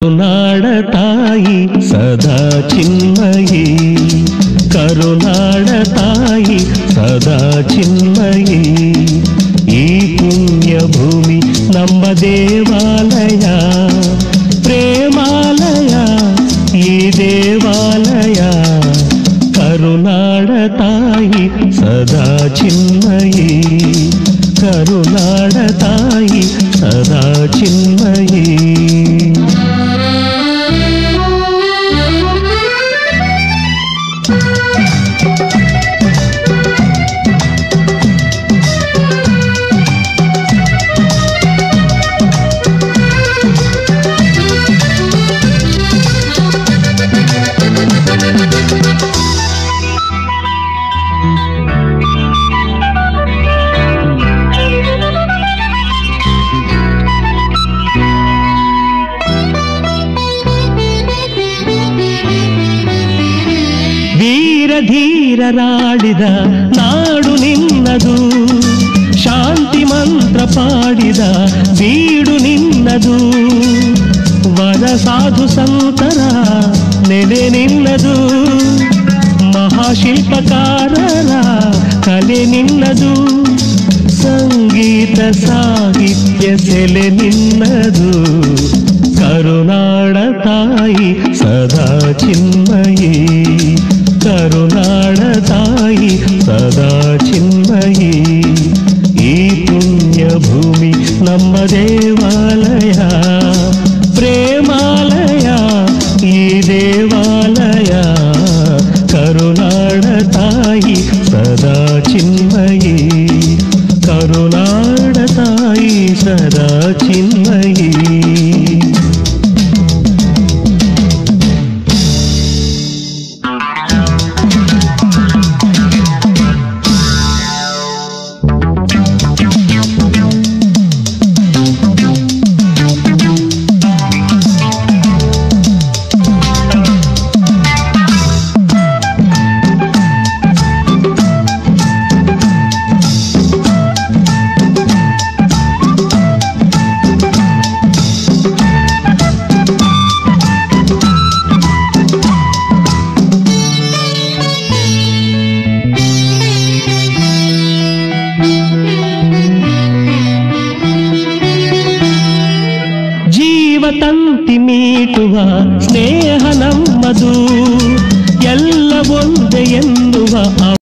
ಕರುನಾಡ ತಾಯಿ ಸದಾ ಚಿನ್ಮಯಿ, ಕರುನಾಡ ತಾಯಿ ಸದಾ ಚಿನ್ಮಯಿ. ಈ ಪುಣ್ಯ ಭೂಮಿ ನಮ್ಮ ದೇವಾಲಯ, ಪ್ರೇಮಾಲಯ ಈ ದೇವಾಲಯ. ಕರುನಾಡ ತಾಯಿ ಸದಾ ಚಿನ್ಮಯಿ, ಕರುನಾಡ ತಾಯಿ ಸದಾ ಚಿನ್ಮಯಿ. ಧೀರರಾಡಿದ ನಾಡು ನಿನ್ನದು, ಶಾಂತಿ ಮಂತ್ರ ಪಾಡಿದ ಬೀಡು ನಿನ್ನದು. ವರ ಸಾಧು ಸಂತರ ನೆಲೆ ನಿನ್ನದು, ಮಹಾಶಿಲ್ಪಕಾರರ ಕಲೆ ನಿನ್ನದು. ಸಂಗೀತ ಸಾಹಿತ್ಯ ಸೆಲೆ ನಿನ್ನದು. ಕರುನಾಡ ತಾಯಿ ಸದಾ ಚಿನ್ಮಯಿ, ಕರುನಾಡ ತಾಯಿ ಸದಾ ಚಿನ್ಮಯಿ. ಈ ಪುಣ್ಯ ಭೂಮಿ ನಮ್ಮ ದೇವಾಲಯ, ಪ್ರೇಮಾಲಯ ಈ ದೇವಾಲಯ. ಕರುನಾಡ ತಾಯಿ ಸದಾ ಚಿನ್ಮಯಿ, ಕರುನಾಡ ತಾಯಿ ಸದಾ ಚಿನ್ಮಯಿ. ತಂತಿ ಮೀಟುವ ಸ್ನೇಹ ನಮ್ಮದು, ಎಲ್ಲ ಒಂದೇ ಎನ್ನುವ